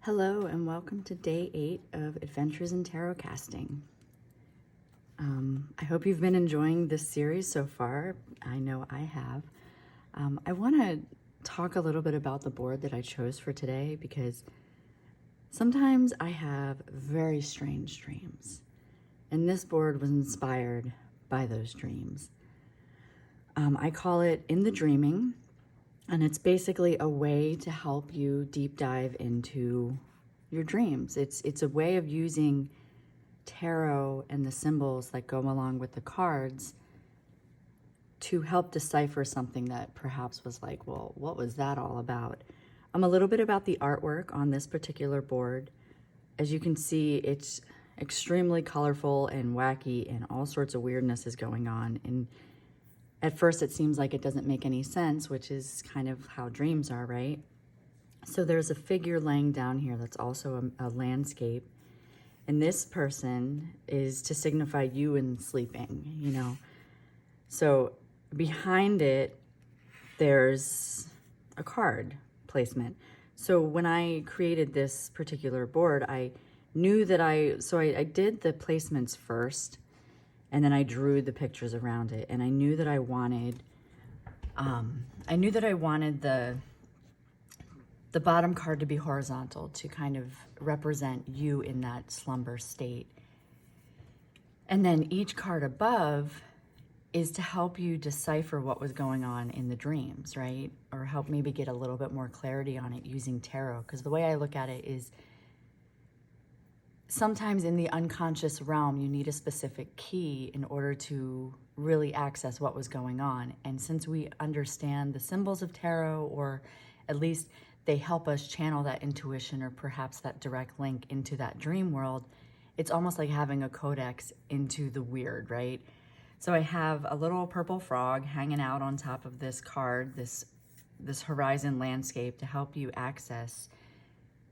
Hello and welcome to day 8 of Adventures in Tarot Casting. I hope you've been enjoying this series so far. I know I have. I want to talk a little bit about the board that I chose for today because sometimes I have very strange dreams, and this board was inspired by those dreams. I call it In the Dreaming. And it's basically a way to help you deep dive into your dreams. It's a way of using tarot and the symbols that go along with the cards to help decipher something that perhaps was like, well, what was that all about? A little bit about the artwork on this particular board. As you can see, it's extremely colorful and wacky and all sorts of weirdness is going on. And at first, it seems like it doesn't make any sense, which is kind of how dreams are, right? So there's a figure laying down here that's also a landscape. And this person is to signify you in sleeping, you know. So behind it, there's a card placement. So when I created this particular board, I knew that I did the placements first. And then I drew the pictures around it, and I knew that I wanted, the bottom card to be horizontal to kind of represent you in that slumber state. And then each card above is to help you decipher what was going on in the dreams, right? Or help maybe get a little bit more clarity on it using tarot. Because the way I look at it is, sometimes in the unconscious realm, you need a specific key in order to really access what was going on. And since we understand the symbols of tarot, or at least they help us channel that intuition or perhaps that direct link into that dream world, it's almost like having a codex into the weird, right? So I have a little purple frog hanging out on top of this card, this horizon landscape, to help you access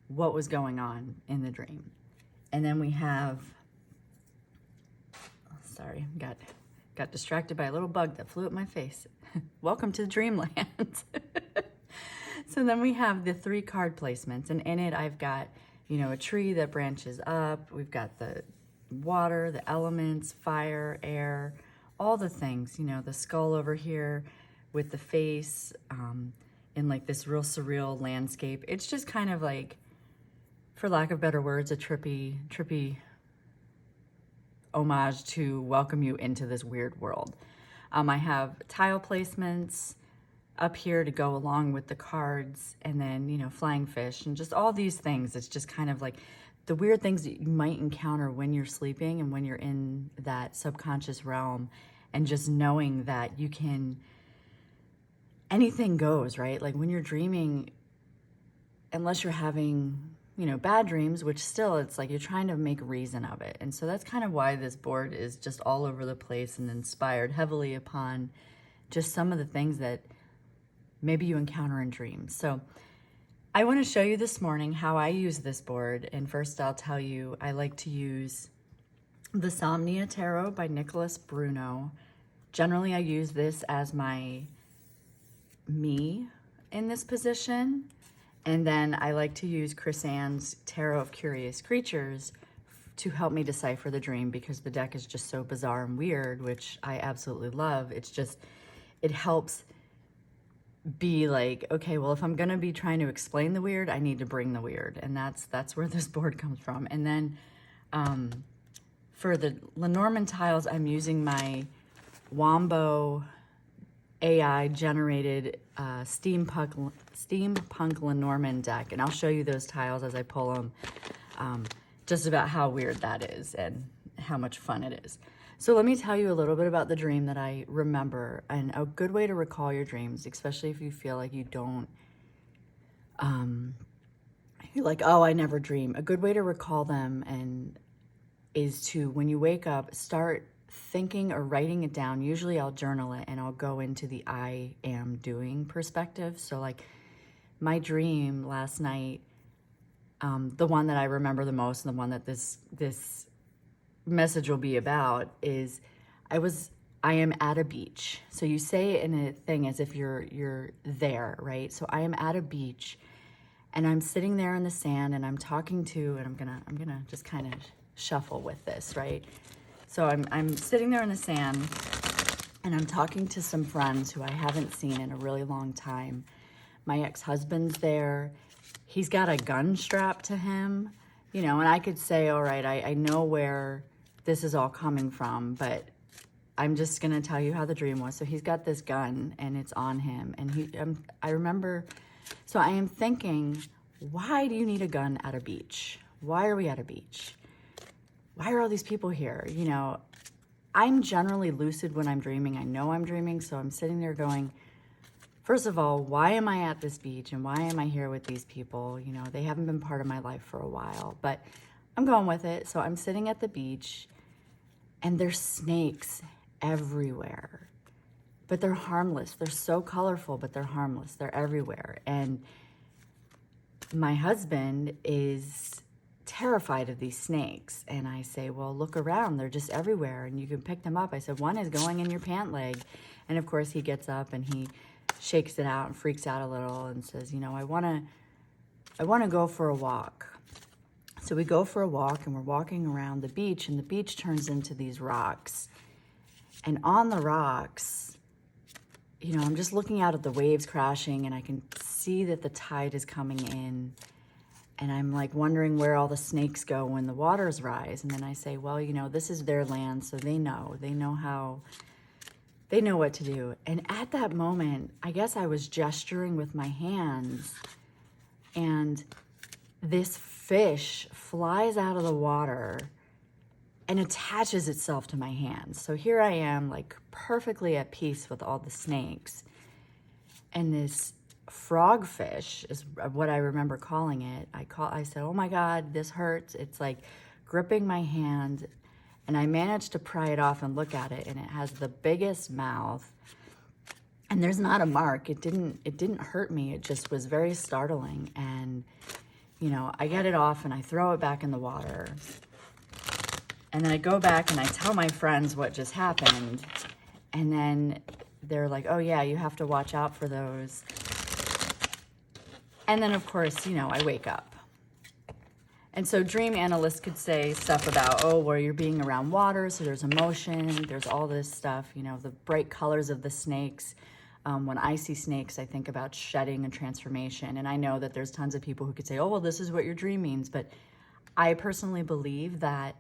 what was going on in the dream. And then we have, sorry, got distracted by a little bug that flew at my face. Welcome to dreamland. So then we have the 3 card placements, and in it I've got, you know, a tree that branches up. We've got the water, the elements, fire, air, all the things, you know, the skull over here with the face in like this real surreal landscape. It's just kind of like, for lack of better words, a trippy homage to welcome you into this weird world. I have tile placements up here to go along with the cards, and then, you know, flying fish and just all these things. It's just kind of like the weird things that you might encounter when you're sleeping and when you're in that subconscious realm, and just knowing that you can, anything goes, right? Like when you're dreaming, unless you're having, you know, bad dreams, which still, it's like you're trying to make reason of it. And so that's kind of why this board is just all over the place and inspired heavily upon just some of the things that maybe you encounter in dreams. So I want to show you this morning how I use this board. And first I'll tell you, I like to use the Somnia Tarot by Nicholas Bruno. Generally, I use this as me in this position. And then I like to use Chris Ann's Tarot of Curious Creatures to help me decipher the dream, because the deck is just so bizarre and weird, which I absolutely love. It's just, it helps be like, okay, well, if I'm gonna be trying to explain the weird, I need to bring the weird. And that's where this board comes from. And then for the Lenormand tiles, I'm using my Wombo AI generated Steampink Lenormand deck, and I'll show you those tiles as I pull them, just about how weird that is and how much fun it is. So let me tell you a little bit about the dream that I remember, and a good way to recall your dreams, especially if you feel like you don't, you're like, oh, I never dream. A good way to recall them is to, when you wake up, start thinking or writing it down. Usually I'll journal it and I'll go into the I am doing perspective. So like my dream last night, the one that I remember the most, and the one that this message will be about, is I am at a beach. So you say it in a thing as if you're there, right? So I am at a beach, And I'm sitting there in the sand and I'm talking to, and I'm gonna just kind of shuffle with this, right? So I'm sitting there in the sand and I'm talking to some friends who I haven't seen in a really long time. My ex-husband's there. He's got a gun strapped to him, you know, and I could say, all right, I know where this is all coming from, but I'm just going to tell you how the dream was. So he's got this gun and it's on him. And I remember, so I am thinking, why do you need a gun at a beach? Why are we at a beach? Why are all these people here? You know, I'm generally lucid when I'm dreaming. I know I'm dreaming. So I'm sitting there going, first of all, why am I at this beach and why am I here with these people? You know, they haven't been part of my life for a while, but I'm going with it. So I'm sitting at the beach and there's snakes everywhere, but they're harmless. They're so colorful, but they're harmless. They're everywhere. And my husband is terrified of these snakes. And I say, well, look around. They're just everywhere and you can pick them up. I said, one is going in your pant leg. And of course he gets up and he shakes it out and freaks out a little and says, you know, I want to go for a walk. So we go for a walk and we're walking around the beach and the beach turns into these rocks. And on the rocks, you know, I'm just looking out at the waves crashing and I can see that the tide is coming in. And I'm like wondering where all the snakes go when the waters rise. And then I say, well, you know, this is their land, so they know what to do. And at that moment, I guess I was gesturing with my hands and this fish flies out of the water and attaches itself to my hands. So here I am, like perfectly at peace with all the snakes. And this frogfish is what I remember calling it. I said, oh my God, this hurts. It's like gripping my hand. And I managed to pry it off and look at it, and it has the biggest mouth. And there's not a mark. It didn't hurt me. It just was very startling. And, you know, I get it off and I throw it back in the water. And then I go back and I tell my friends what just happened. And then they're like, oh yeah, you have to watch out for those. And then of course, you know, I wake up. And so dream analysts could say stuff about, oh, well, you're being around water, so there's emotion, there's all this stuff, you know, the bright colors of the snakes. When I see snakes, I think about shedding and transformation. And I know that there's tons of people who could say, oh, well, this is what your dream means. But I personally believe that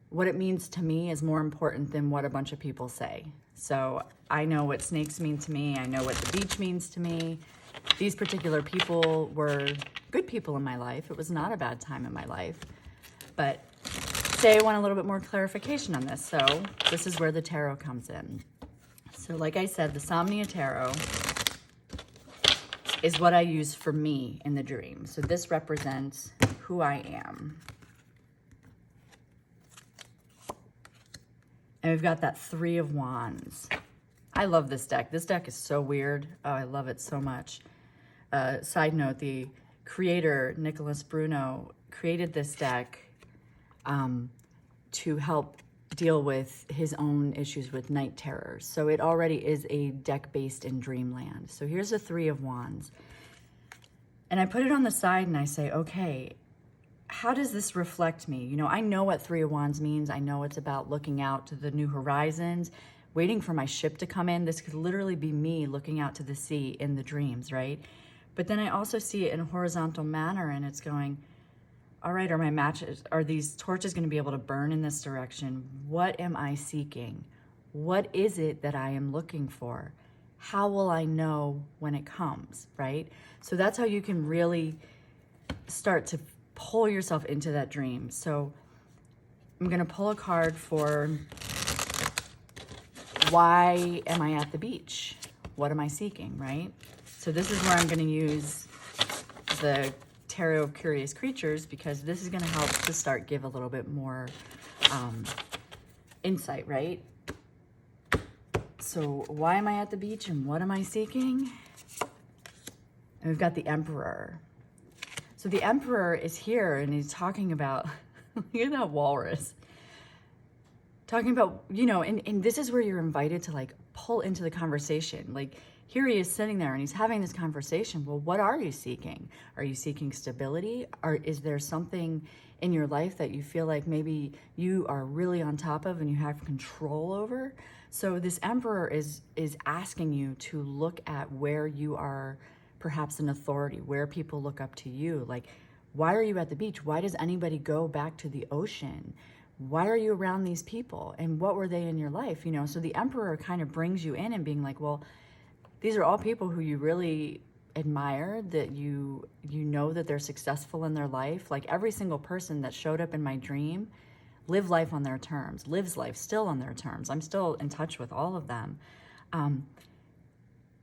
what it means to me is more important than what a bunch of people say. So I know what snakes mean to me. I know what the beach means to me. These particular people were good people in my life. It was not a bad time in my life. But say I want a little bit more clarification on this. So this is where the tarot comes in. So like I said, the Somnia Tarot is what I use for me in the dream. So this represents who I am. And we've got that Three of Wands. I love this deck. This deck is so weird. Oh, I love it so much. Side note, the creator, Nicholas Bruno, created this deck to help deal with his own issues with night terrors. So it already is a deck based in dreamland. So here's the Three of Wands. And I put it on the side and I say, okay, how does this reflect me? You know, I know what Three of Wands means. I know it's about looking out to the new horizons, waiting for my ship to come in. This could literally be me looking out to the sea in the dreams, right? But then I also see it in a horizontal manner and it's going, all right, are these torches going to be able to burn in this direction? What am I seeking? What is it that I am looking for? How will I know when it comes, right? So that's how you can really start to pull yourself into that dream. So I'm going to pull a card for why am I at the beach? What am I seeking, right? So this is where I'm going to use the Tarot of Curious Creatures because this is going to help to give a little bit more insight, right? So why am I at the beach and what am I seeking? And we've got the Emperor. So the Emperor is here and he's talking about, look at that walrus. Talking about, you know, and this is where you're invited to like pull into the conversation. Like here he is sitting there and he's having this conversation. Well, what are you seeking? Are you seeking stability? Or is there something in your life that you feel like maybe you are really on top of and you have control over? So this Emperor is asking you to look at where you are perhaps an authority, where people look up to you. Like, why are you at the beach? Why does anybody go back to the ocean? Why are you around these people? And what were they in your life? You know, so the Emperor kind of brings you in and being like, well, these are all people who you really admire, that you know that they're successful in their life. Like every single person that showed up in my dream lived life on their terms, lives life still on their terms. I'm still in touch with all of them. And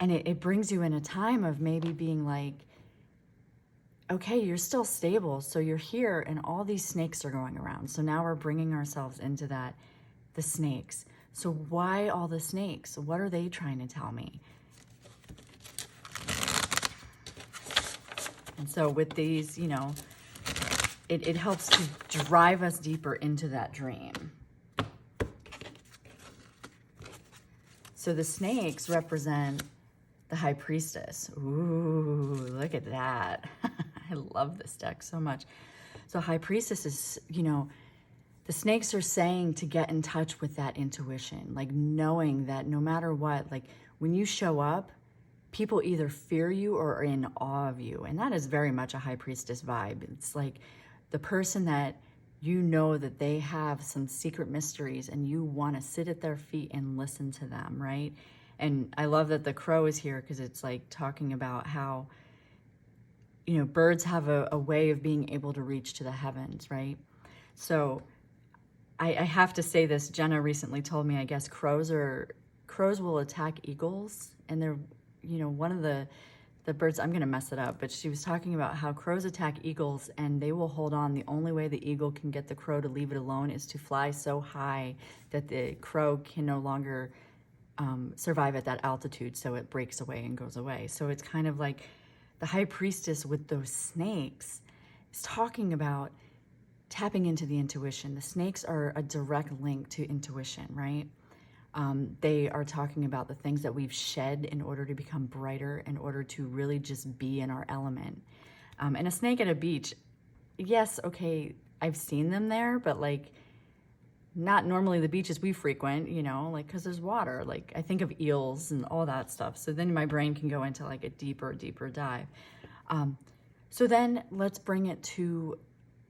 it brings you in a time of maybe being like, okay, you're still stable. So you're here and all these snakes are going around. So now we're bringing ourselves into that, the snakes. So why all the snakes? What are they trying to tell me? And so with these, you know, it helps to drive us deeper into that dream. So the snakes represent the High Priestess. Ooh, look at that. I love this deck so much. So High Priestess is, you know, the snakes are saying to get in touch with that intuition, like knowing that no matter what, like when you show up, people either fear you or are in awe of you. And that is very much a High Priestess vibe. It's like the person that you know that they have some secret mysteries and you want to sit at their feet and listen to them, right? And I love that the crow is here because it's like talking about how, you know, birds have a way of being able to reach to the heavens, right? So I have to say this. Jenna recently told me, I guess crows will attack eagles, and they're, you know, one of the birds, I'm going to mess it up, but she was talking about how crows attack eagles and they will hold on. The only way the eagle can get the crow to leave it alone is to fly so high that the crow can no longer survive at that altitude, so it breaks away and goes away. So it's kind of like the High Priestess with those snakes is talking about tapping into the intuition. The snakes are a direct link to intuition, right? They are talking about the things that we've shed in order to become brighter, in order to really just be in our element. And a snake at a beach, yes, okay, I've seen them there, but like not normally the beaches we frequent, you know, like because there's water. Like I think of eels and all that stuff. So then my brain can go into like a deeper dive. So then let's bring it to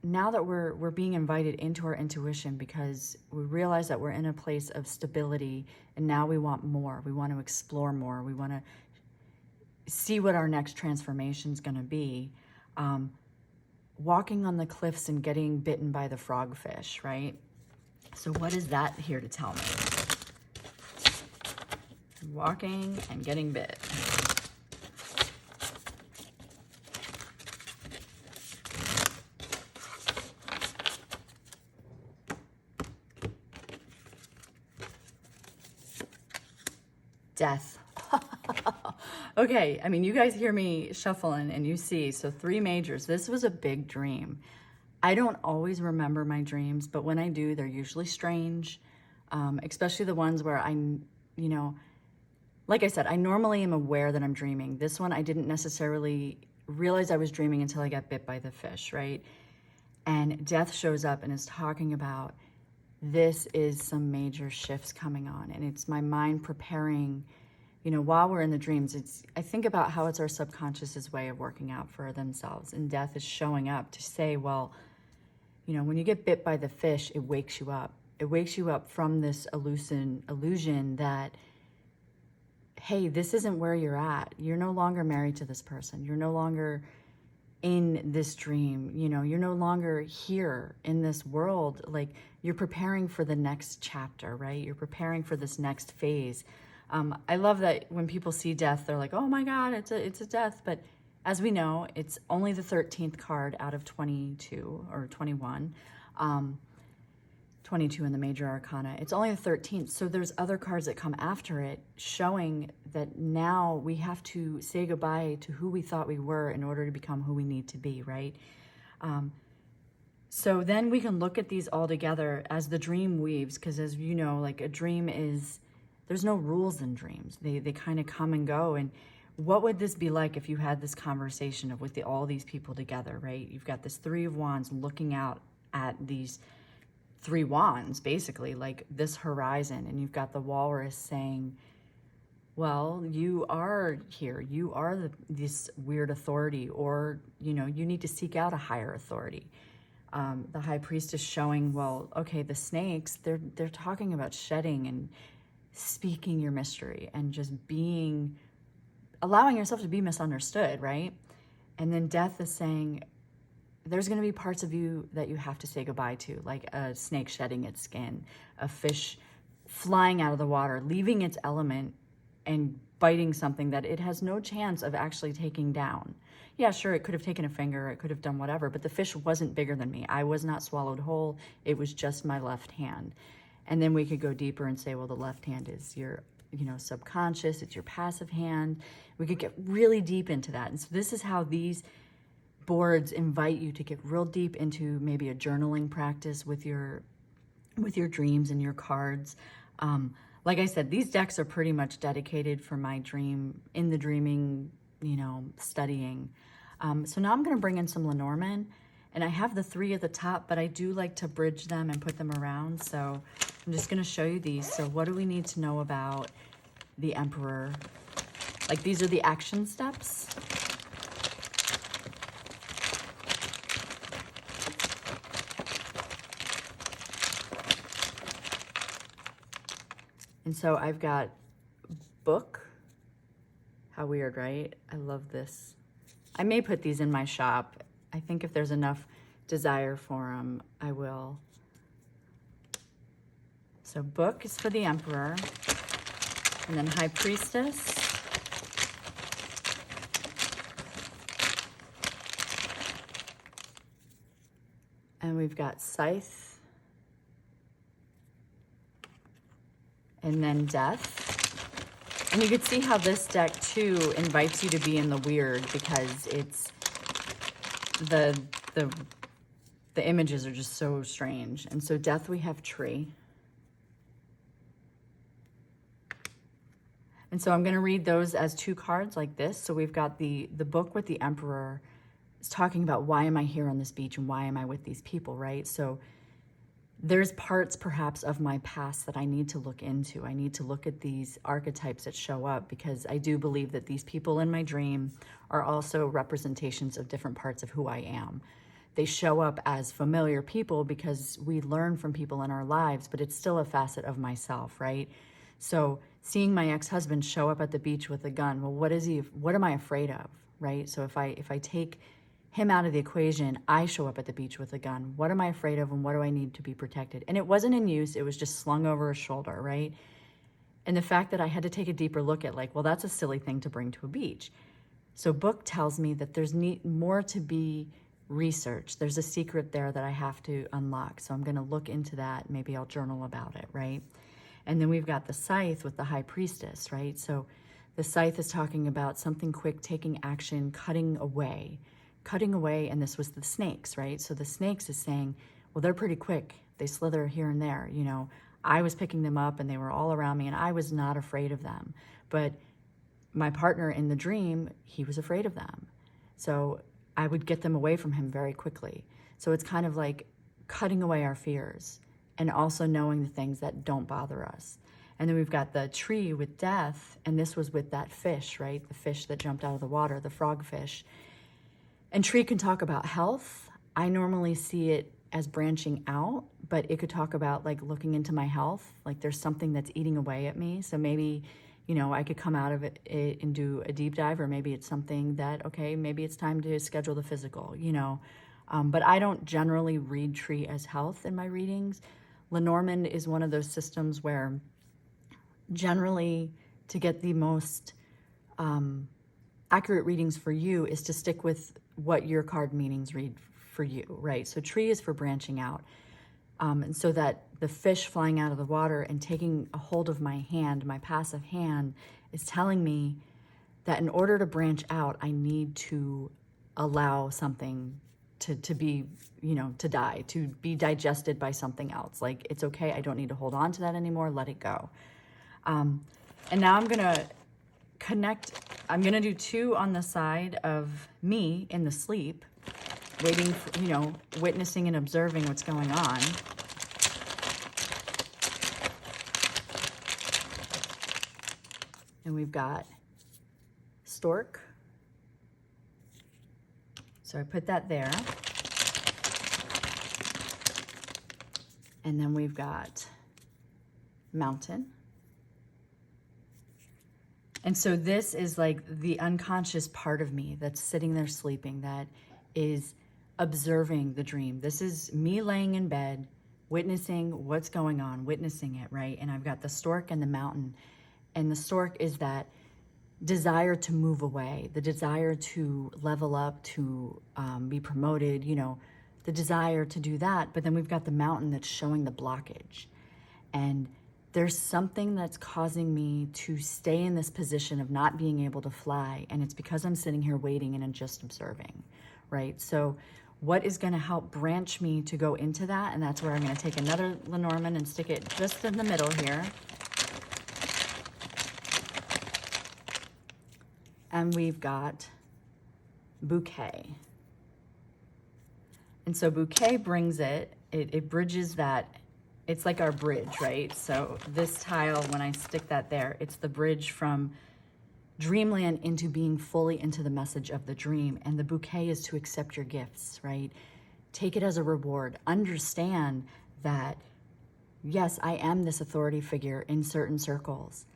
now that we're being invited into our intuition, because we realize that we're in a place of stability and now we want more. We want to explore more. We want to see what our next transformation is going to be. Walking on the cliffs and getting bitten by the frogfish, right? So what is that here to tell me? Walking and getting bit. Death. Okay, I mean, you guys hear me shuffling and you see, so 3 majors. This was a big dream. I don't always remember my dreams, but when I do, they're usually strange, especially the ones where you know, like I said, I normally am aware that I'm dreaming. This one, I didn't necessarily realize I was dreaming until I got bit by the fish, right? And death shows up and is talking about this is some major shifts coming on, and it's my mind preparing, you know, while we're in the dreams. I think about how it's our subconscious's way of working out for themselves, and death is showing up to say, well, you know, when you get bit by the fish, it wakes you up. It wakes you up from this illusion that, hey, this isn't where you're at. You're no longer married to this person. You're no longer in this dream. You know, you're no longer here in this world. Like, you're preparing for the next chapter, right? You're preparing for this next phase. I love that when people see death, they're like, oh my God, it's a death. But as we know, it's only the 13th card out of 22 or 21. 22 in the major arcana. It's only the 13th. So there's other cards that come after it showing that now we have to say goodbye to who we thought we were in order to become who we need to be, right? So then we can look at these all together as the dream weaves, because as you know, like a dream is there's no rules in dreams. They kind of come and go. And what would this be like if you had this conversation of with all these people together, right? You've got this Three of Wands looking out at these three wands, basically, like this horizon, and you've got the walrus saying, well, you are here. You are this weird authority, or, you know, you need to seek out a higher authority. The high priestess showing, well, okay, the snakes, they're talking about shedding and speaking your mystery and just allowing yourself to be misunderstood, right? And then death is saying, there's going to be parts of you that you have to say goodbye to, like a snake shedding its skin, a fish flying out of the water, leaving its element and biting something that it has no chance of actually taking down. Yeah, sure, it could have taken a finger, it could have done whatever, but the fish wasn't bigger than me. I was not swallowed whole. It was just my left hand. And then we could go deeper and say, well, the left hand is your, you know, subconscious, it's your passive hand. We could get really deep into that. And so this is how these boards invite you to get real deep into maybe a journaling practice with your dreams and your cards. Like I said, these decks are pretty much dedicated for my in the dreaming, you know, studying. So now I'm going to bring in some Lenormand, and I have the three at the top, but I do like to bridge them and put them around. So I'm just going to show you these. So what do we need to know about the Emperor? Like, these are the action steps. And so I've got book. How weird, right? I love this. I may put these in my shop. I think if there's enough desire for them, I will. So book is for the Emperor. And then High Priestess. And we've got Scythe. And then Death. And you can see how this deck too invites you to be in the weird, because it's the images are just so strange. And so Death, we have Tree. And so I'm going to read those as two cards like this. So we've got the book with the Emperor. It's talking about, why am I here on this beach and why am I with these people, right? So there's parts perhaps of my past that I need to look into. I need to look at these archetypes that show up, because I do believe that these people in my dream are also representations of different parts of who I am. They show up as familiar people because we learn from people in our lives, but it's still a facet of myself, right? So seeing my ex-husband show up at the beach with a gun, well, what am I afraid of, right? So if I take him out of the equation, I show up at the beach with a gun. What am I afraid of, and what do I need to be protected? And it wasn't in use, it was just slung over a shoulder, right? And the fact that I had to take a deeper look at, like, well, that's a silly thing to bring to a beach. So book tells me that there's more to be researched. There's a secret there that I have to unlock. So I'm going to look into that. Maybe I'll journal about it, right? And then we've got the Scythe with the High Priestess, right? So the Scythe is talking about something quick, taking action, cutting away, and this was the snakes, right? So the snakes is saying, well, they're pretty quick. They slither here and there, you know. I was picking them up and they were all around me and I was not afraid of them. But my partner in the dream, he was afraid of them. So I would get them away from him very quickly. So it's kind of like cutting away our fears and also knowing the things that don't bother us. And then we've got the Tree with Death, and this was with that fish, right? The fish that jumped out of the water, the frogfish. And Tree can talk about health. I normally see it as branching out, but it could talk about, like, looking into my health. Like, there's something that's eating away at me. So maybe, you know, I could come out of it and do a deep dive, or maybe it's something that, okay, maybe it's time to schedule the physical, you know. But I don't generally read Tree as health in my readings. Lenormand is one of those systems where generally to get the most accurate readings for you is to stick with what your card meanings read for you, right? So Tree is for branching out. And so that the fish flying out of the water and taking a hold of my hand, my passive hand, is telling me that in order to branch out, I need to allow something to be, you know, to die, to be digested by something else. Like, it's okay, I don't need to hold on to that anymore, let it go. And now I'm gonna connect, I'm gonna do 2 on the side of me in the sleep, waiting for, you know, witnessing and observing what's going on. And we've got stork. So I put that there. And then we've got mountain. And so this is like the unconscious part of me that's sitting there sleeping, that is observing the dream. This is me laying in bed, witnessing what's going on, witnessing it, right? And I've got the stork and the mountain. And the stork is that desire to move away, the desire to level up, to be promoted, you know, the desire to do that. But then we've got the mountain that's showing the blockage. And there's something that's causing me to stay in this position of not being able to fly. And it's because I'm sitting here waiting and just observing, right? So what is going to help branch me to go into that? And that's where I'm going to take another Lenormand and stick it just in the middle here. And we've got bouquet. And so bouquet brings it bridges that. It's like our bridge, right? So this tile, when I stick that there, it's the bridge from dreamland into being fully into the message of the dream. And the bouquet is to accept your gifts, right? Take it as a reward. Understand that, yes, I am this authority figure in certain circles.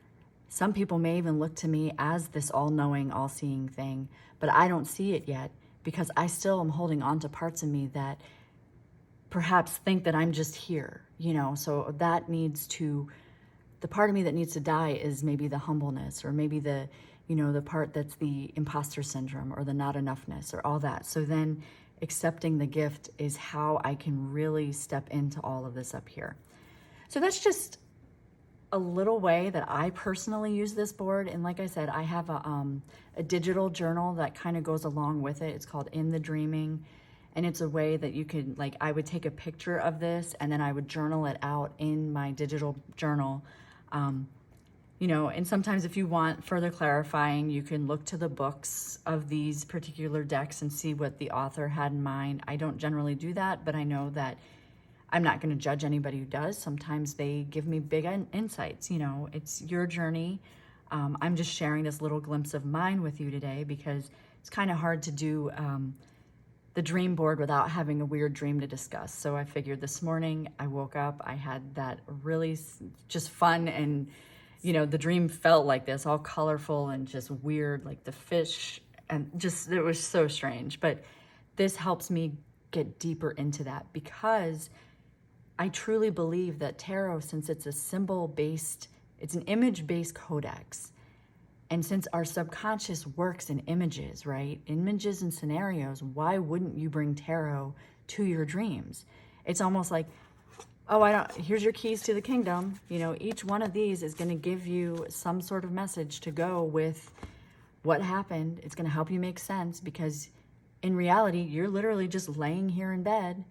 Some people may even look to me as this all-knowing, all-seeing thing, but I don't see it yet because I still am holding on to parts of me that perhaps think that I'm just here, you know, so that needs to, the part of me that needs to die is maybe the humbleness, or maybe the, you know, the part that's the imposter syndrome or the not enoughness or all that. So then accepting the gift is how I can really step into all of this up here. So that's just a little way that I personally use this board. And like I said, I have a digital journal that kind of goes along with it. It's called In the Dreaming. And it's a way that you could, like, I would take a picture of this and then I would journal it out in my digital journal. You know, and sometimes if you want further clarifying, you can look to the books of these particular decks and see what the author had in mind. I don't generally do that, but I know that I'm not going to judge anybody who does. Sometimes they give me big insights. You know, it's your journey. I'm just sharing this little glimpse of mine with you today because it's kind of hard to do the dream board without having a weird dream to discuss. So I figured this morning I woke up, I had that really just fun, and you know, the dream felt like this, all colorful and just weird, like the fish, and just, it was so strange. But this helps me get deeper into that because I truly believe that tarot, since it's a symbol-based, it's an image-based codex, and since our subconscious works in images, right? Images and scenarios, why wouldn't you bring tarot to your dreams? It's almost like, oh, here's your keys to the kingdom. You know, each one of these is going to give you some sort of message to go with what happened. It's going to help you make sense because in reality, you're literally just laying here in bed.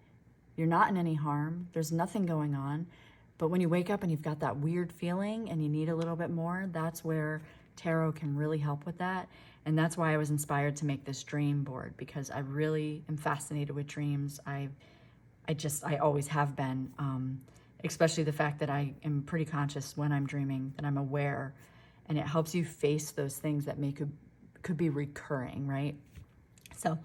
You're not in any harm. There's nothing going on. But when you wake up and you've got that weird feeling and you need a little bit more, that's where tarot can really help with that. And that's why I was inspired to make this dream board, because I really am fascinated with dreams. I always have been, especially the fact that I am pretty conscious when I'm dreaming, that I'm aware, and it helps you face those things that could be recurring, right? So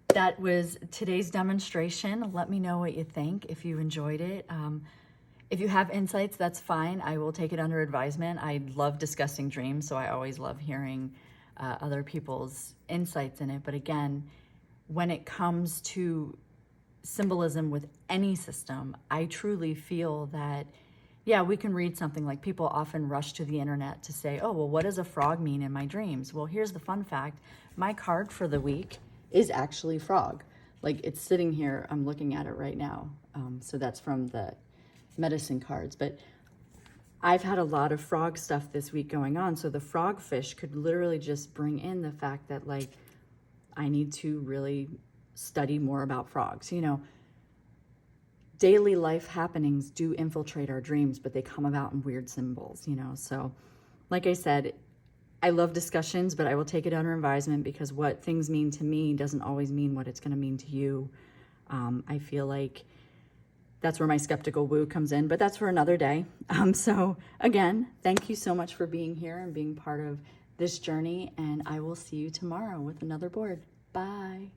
that was today's demonstration. Let me know what you think, if you enjoyed it. If you have insights, that's fine. I will take it under advisement. I love discussing dreams, so I always love hearing other people's insights in it. But again, when it comes to symbolism with any system, I truly feel that, yeah, we can read something, like people often rush to the internet to say, oh, well, what does a frog mean in my dreams? Well, here's the fun fact. My card for the week is actually frog. Like, it's sitting here. I'm looking at it right now. So that's from the medicine cards, but I've had a lot of frog stuff this week going on, so the frog fish could literally just bring in the fact that, like, I need to really study more about frogs. You know, daily life happenings do infiltrate our dreams, but they come about in weird symbols, you know? So like I said, I love discussions, but I will take it under advisement because what things mean to me doesn't always mean what it's going to mean to you. I feel like that's where my skeptical woo comes in, but that's for another day. So again, thank you so much for being here and being part of this journey, and I will see you tomorrow with another board. Bye.